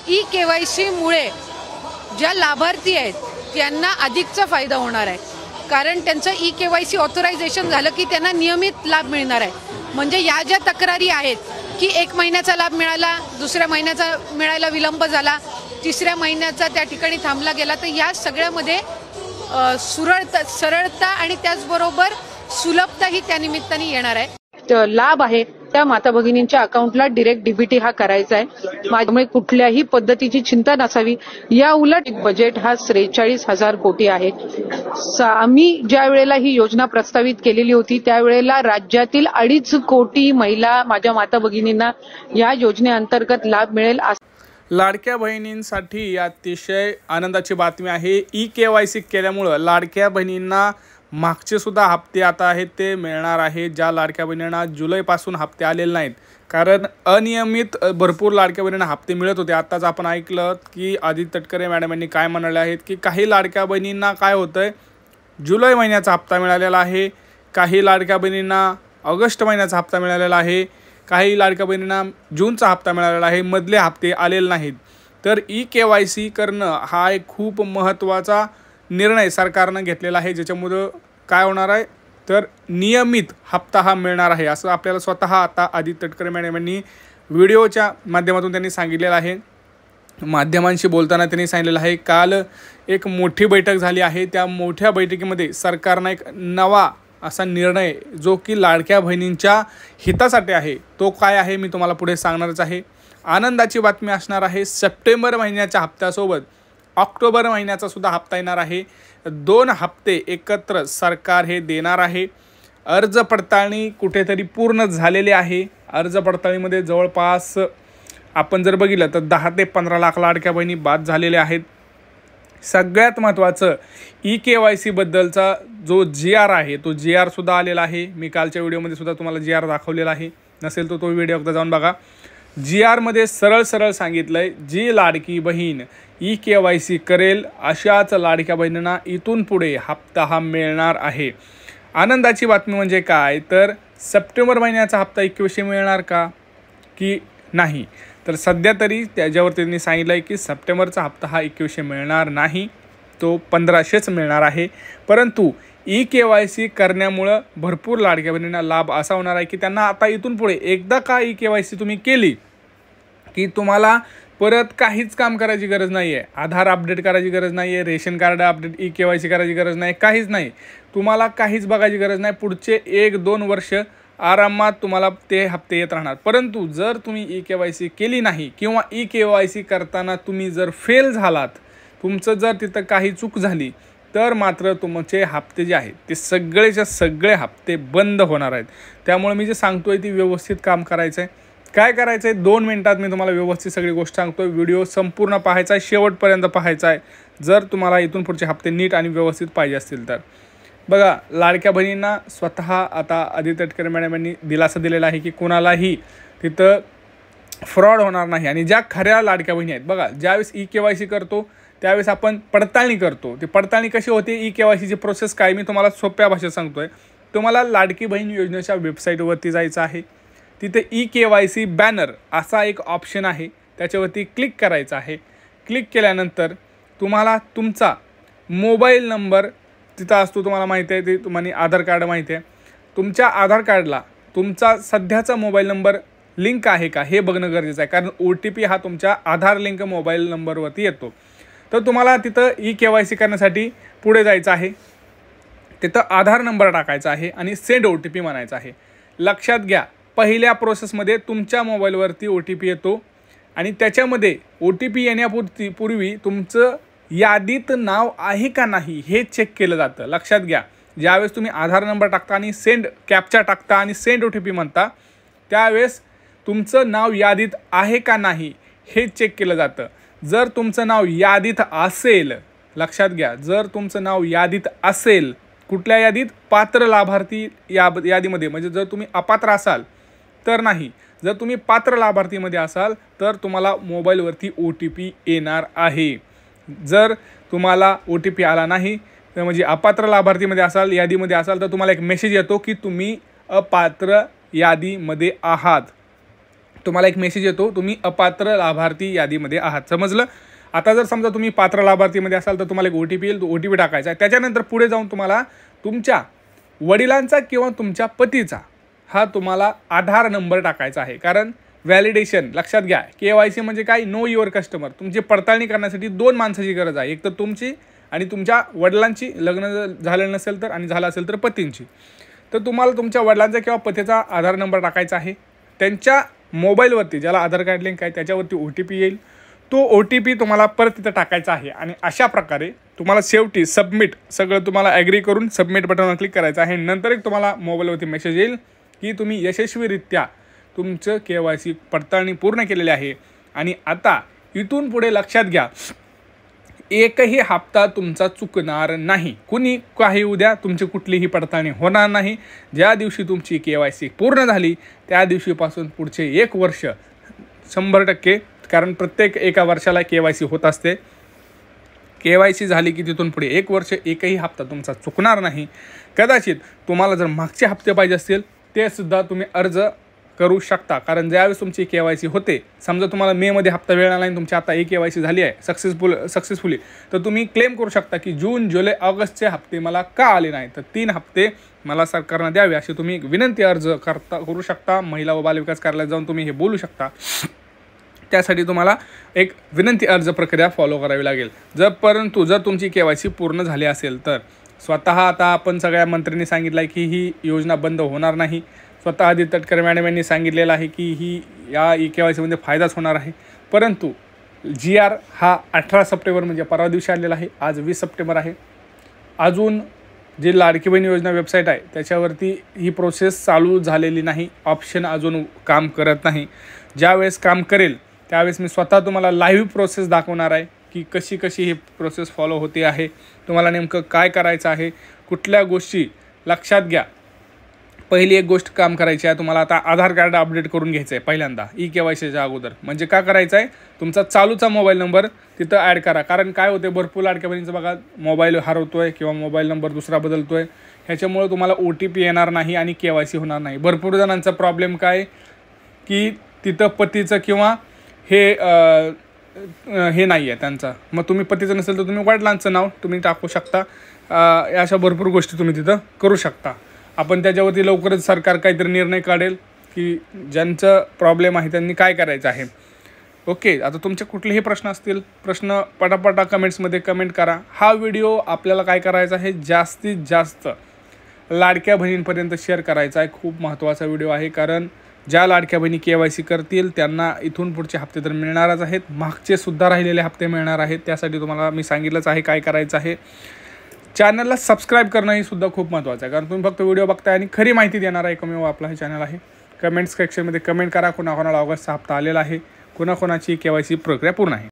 ई-KYC मुळे ज्या लाभार्थी आहेत त्यांना अधिकचा फायदा होणार आहे, कारण त्यांचं ई-KYC ऑथरायझेशन झालं की त्यांना नियमित लाभ मिळणार आहे। म्हणजे या ज्या तक्रारी आहेत की 1 महिन्याचा लाभ मिळाला, दुसऱ्या महिन्याचा मिळायला विलंब झाला, तिसऱ्या महिन्याचा त्या ठिकाणी थांबला गेला, तर या सगळ्यामध्ये सरळता आणि त्याचबरोबर सुलभता ही त्या निमित्ताने येणार आहे। लाभ आहे त्या माता भगिनींच्या अकाउंटला डायरेक्ट डीबीटी हा करायचा आहे। त्यामुळे कुठल्याही पद्धतीची चिंता नसावी। या उलट बजेट हा 43,000 कोटी आहे। आम्ही ज्या वेळेला ही योजना प्रस्तावित केलेली होती त्यावेळेला राज्यातील 2.5 कोटी महिला माझ्या माता भगिनींना या योजनेअंतर्गत लाभ मिळेल। लाडक्या बहिणींसाठी अतिशय आनंदाची बातमी आहे। ई-KYC केल्यामुळे लाडक्या बहिणींना मागचे सुद्धा हप्ते आता आहेत ते मिळणार आहे। ज्या लाडक्या बहिणींना जुलैपासून हप्ते आलेले नाहीत, कारण अनियमित भरपूर लाडक्या बहिणींना हप्ते मिळत होते। आताच आपण ऐकलं की आदित्य तटकरे मॅडम यांनी काय म्हणाले आहेत की काही लाडक्या बहिणींना काय होतंय, जुलै महिन्याचा हप्ता मिळालेला आहे, काही लाडक्या बहिणींना ऑगस्ट महिन्याचा हप्ता मिळालेला आहे, काही लाडक्या बहिणींना जूनचा हप्ता मिळालेला आहे, मधले हप्ते आलेले नाहीत। तर ई-KYC करणं हा एक खूप महत्त्वाचा निर्णय सरकारनं घेतलेला आहे, ज्याच्यामुळे काय होणार आहे तर नियमित हप्ता हा मिळणार आहे, असं आपल्याला स्वतः आता आदित्य तटकरे मॅडम यांनी व्हिडिओच्या माध्यमातून त्यांनी सांगितलेलं आहे। माध्यमांशी बोलताना त्यांनी सांगितलेलं आहे, काल एक मोठी बैठक झाली आहे, त्या मोठ्या बैठकीमध्ये सरकारनं एक नवा असा निर्णय जो की लाडक्या बहिणींच्या हितासाठी आहे तो काय आहे मी तुम्हाला पुढे सांगणारच आहे। आनंदाची बातमी असणार आहे, सप्टेंबर महिन्याच्या हप्त्यासोबत ऑक्टोबर महिन्याचा सुद्धा हप्ता येणार आहे। 2 हप्ते एकत्र सरकार हे देणार आहे। अर्ज पडताळणी कुठेतरी पूर्ण झालेली आहे। अर्ज पडताळणीमध्ये जवळपास आपण जर बघितलं तर 10 ते 15 लाख लाडक्या बहिणी बाद झालेल्या आहेत। सगळ्यात महत्त्वाचं ई-KYC बद्दलचा जो GR आहे तो GR सुद्धा आलेला आहे। मी कालच्या व्हिडिओमध्ये सुद्धा तुम्हाला GR दाखवलेला आहे, नसेल तो व्हिडिओ एकदा जाऊन बघा। GR मध्ये सरळ सांगितलंय, जी लाडकी बहीण ई-KYC करेल अशाच लाडक्या बहिणींना इथून पुढे हप्ता हा मिळणार आहे। आनंदाची बातमी म्हणजे काय तर सप्टेंबर महिन्याचा हप्ता 2100 मिळणार का की नाही, तर सध्या तरी त्याच्यावर त्यांनी सांगितलं आहे की सप्टेंबरचा हप्ता हा 2100 मिळणार नाही, तो 1500च मिळणार आहे। परंतु ई-KYC करण्यामुळं भरपूर लाडक्या बहिणींना लाभ असा होणार आहे की त्यांना आता इथून पुढे एकदा का ई-KYC तुम्ही केली की तुम्हाला परत काहीच काम करायची गरज नाही आहे। आधार अपडेट करायची गरज नाही आहे, रेशन कार्ड अपडेट ई-KYC करायची गरज नाही, काहीच नाही, तुम्हाला काहीच बघायची गरज नाही। पुढचे 1-2 वर्ष आरामात तुम्हाला ते हप्ते येत राहणार। परंतु जर तुम्ही ई-KYC केली नाही किंवा ई-KYC करताना तुम्ही जर फेल झालात, तुमचं जर तिथं काही चूक झाली तर मात्र तुमचे हप्ते जे आहेत ते सगळेच्या सगळे हप्ते बंद होणार आहेत। त्यामुळे मी जे सांगतोय ती व्यवस्थित काम करायचं आहे। काय करायचं आहे 2 मिनिटात मी तुम्हाला व्यवस्थित सगळी गोष्ट सांगतोय। व्हिडिओ संपूर्ण पाहायचा आहे, शेवटपर्यंत पाहायचा आहे, जर तुम्हाला इथून पुढचे हप्ते नीट आणि व्यवस्थित पाहिजे असतील तर। बघा, लाडक्या बहिणींना स्वतः आता आदित्य तटकरे मॅडम यांनी दिलासा दिलेला आहे की कोणालाही तिथं फ्रॉड होणार नाही। आणि ज्या खऱ्या लाडक्या बहिणी आहेत, बघा ज्यावेळेस ई-KYC करतो त्यावेळेस आपण पडताळणी करतो, ती पडताळणी कशी होते, ई-KYCची प्रोसेस काय मी तुम्हाला सोप्या भाषेत सांगतोय। तुम्हाला लाडकी बहीण योजनेच्या वेबसाईटवरती जायचं आहे, तिथे ई-KYC बॅनर असा एक ऑप्शन आहे, त्याच्यावरती क्लिक करायचं आहे। क्लिक केल्यानंतर तुम्हाला तुमचा मोबाईल नंबर तिथं असतो, तुम्हाला माहिती आहे, ते तुम्हाला आधार कार्ड माहिती आहे, तुमच्या आधार कार्डला तुमचा सध्याचा मोबाईल नंबर लिंक आहे का हे बघणं गरजेचं आहे, कारण OTP हा तुमच्या आधार लिंक मोबाईल नंबरवरती येतो। तर तुम्हाला तिथं ई-KYC करण्यासाठी पुढे जायचं आहे, तिथं आधार नंबर टाकायचा आहे आणि सेंड OTP म्हणायचं आहे। लक्षात घ्या, पहिल्या प्रोसेसमध्ये तुमच्या मोबाईलवरती OTP येतो आणि त्याच्यामध्ये OTP येण्यापूर्वी तुमचं यादीत नाव आहे का नाही हे चेक केलं जातं। लक्षात घ्या, ज्यावेळेस तुम्ही आधार नंबर टाकता आणि सेंड कॅप्चा टाकता आणि सेंड OTP म्हणता त्यावेळेस तुमचं नाव यादीत आहे का नाही हे चेक केलं जातं। जर तुमचं नाव यादीत असेल, लक्षात घ्या, जर तुमचं नाव यादीत असेल, कुठल्या यादीत, पात्र लाभार्थी यादीमध्ये, म्हणजे जर तुम्ही अपात्र असाल तर नाही, जर तुम्ही पात्र लाभार्थीमध्ये असाल तर तुम्हाला मोबाईलवरती OTP येणार आहे। जर तुम्हाला OTP आला नाही तर म्हणजे अपात्र लाभार्थीमध्ये असाल, यादीमध्ये असाल, तर तुम्हाला एक मेसेज येतो की तुम्ही अपात्र यादीमध्ये आहात। तुम्हाला एक मेसेज येतो, तुम्ही अपात्र लाभार्थी यादीमध्ये आहात. समजलं? आता जर समजा तुम्ही पात्र लाभार्थीमध्ये असाल तर तुम्हाला एक OTP येईल, तो OTP टाकायचा आहे. त्याच्यानंतर पुढे जाऊन तुम्हाला तुमच्या वडिलांचा किंवा तुमच्या पतीचा हा तुम्हाला आधार नंबर टाकायचा आहे. कारण व्हॅलिडेशन लक्षात घ्या, KYC म्हणजे काय, नो युअर कस्टमर. तुमची पडताळणी करण्यासाठी 2 माणसाची गरज आहे, एक तर तुमची आणि तुमच्या वडिलांची, लग्न झालं नसेल तर आणि झालं असेल तर पतींची. तर तुम्हाला तुमच्या वडिलांचा किंवा पतीचा आधार नंबर टाकायचा आहे. त्यांच्या मोबाईलवरती, ज्याला आधार कार्ड लिंक आहे त्याच्यावरती OTP येईल. तो OTP तुम्हाला परत तिथं टाकायचा आहे आणि अशा प्रकारे तुम्हाला शेवटी सबमिट, सगळं तुम्हाला ॲग्री करून सबमिट बटनवर क्लिक करायचं आहे. नंतर एक तुम्हाला मोबाईलवरती मेसेज येईल की तुम्ही यशस्वीरित्या तुमचं KYC पडताळणी पूर्ण केलेली आहे. आणि आता इथून पुढे लक्षात घ्या, एकही हप्ता तुमचा चुकणार नाही. कुणी काही उद्या तुमची कुठलीही पडताळणी होणार नाही. ज्या दिवशी तुमची KYC पूर्ण झाली त्या दिवशीपासून पुढचे 1 वर्ष 100%, कारण प्रत्येक एका वर्षाला KYC होत असते. KYC झाली की तिथून पुढे 1 वर्ष एकही हप्ता तुमचा चुकणार नाही. कदाचित तुम्हाला जर मागचे हप्ते पाहिजे असतील ते सुद्धा तुम्ही अर्ज करू शकता. कारण ज्यावेळेस तुमची KYC होते, समजा तुम्हाला मेमध्ये हप्ता वेळ आला आणि तुमची आता KYC झाली आहे सक्सेसफुली, तर तुम्ही क्लेम करू शकता की जून, जुलै, ऑगस्टचे हप्ते मला का आले नाही, तर 3 हप्ते मला सरकारनं द्यावे अशी तुम्ही विनंती अर्ज करू शकता. महिला व बालविकास कार्यालयात जाऊन तुम्ही हे बोलू शकता. त्यासाठी तुम्हाला एक विनंती अर्ज प्रक्रिया फॉलो करावी लागेल. परंतु जर तुमची KYC पूर्ण झाली असेल तर स्वतः आता आपण सगळ्या मंत्र्यांनी सांगितलं आहे की ही योजना बंद होणार नाही. स्वतः आदित्य तटकरे मॅडम यांनी सांगितलेलं आहे की या KYCमध्ये फायदाच होणार आहे. परंतु GR हा 18 सप्टेंबर म्हणजे परवा दिवशी आलेला आहे. आज 20 सप्टेंबर आहे. अजून जी लाडकी बहीण योजना वेबसाईट आहे त्याच्यावरती ही प्रोसेस चालू झालेली नाही. ऑप्शन अजून काम करत नाही. ज्यावेळेस काम करेल त्यावेळेस मी स्वतः तुम्हाला लाईव्ह प्रोसेस दाखवणार आहे की कशी ही प्रोसेस फॉलो होते आहे, तुम्हाला नेमकं काय करायचं आहे, कुठल्या गोष्टी लक्षात घ्या. पहिली एक गोष्ट काम करायची आहे, तुम्हाला आता आधार कार्ड अपडेट करून घ्यायचं आहे पहिल्यांदा KYCच्या अगोदर. म्हणजे काय करायचं आहे, तुमचा चालूचा मोबाईल नंबर तिथं ॲड करा. कारण काय होते, भरपूर लाडक्या बहिणींचं बघा मोबाईल हरवतोय किंवा मोबाईल नंबर दुसरा बदलतोय, ह्याच्यामुळे तुम्हाला OTP येणार नाही आणि KYC होणार नाही. भरपूर जणांचा प्रॉब्लेम काय की तिथं पतीचं किंवा हे नाही आहे त्यांचा, मग तुम्ही पतीचं नसेल तर तुम्ही वडिलांचं नाव तुम्ही टाकू शकता. अशा भरपूर गोष्टी तुम्ही तिथं करू शकता. आपण त्याच्यावरती लवकरच सरकार काहीतरी निर्णय काढेल की ज्यांचं प्रॉब्लेम आहे त्यांनी काय करायचं आहे. ओके, आता तुमचे कुठलेही प्रश्न असतील, प्रश्न पटापटा कमेंट्समध्ये कमेंट करा. हा व्हिडिओ आपल्याला काय करायचा आहे, जास्तीत जास्त लाडक्या बहिणींपर्यंत शेअर करायचा आहे. खूप महत्त्वाचा व्हिडिओ आहे, कारण ज्या लाडक्या बहिणी KYC करतील त्यांना इथून पुढचे हप्ते तर मिळणारच आहेत, मागचे सुद्धा राहिलेले हप्ते मिळणार आहेत. त्यासाठी तुम्हाला मी सांगितलंच आहे काय करायचं आहे. चॅनलला सबस्क्राईब करणं ही सुद्धा खूप महत्त्वाचं आहे, कारण तुम्ही फक्त व्हिडिओ बघताय आणि खरी माहिती देणारा एकमेव आपला हे चॅनल आहे. कमेंट्स सेक्शनमध्ये कमेंट करा, कोणाकोणाला ऑगस्टचा हप्ता आलेला आहे, कोणाकोणाची KYC प्रक्रिया पूर्ण आहे.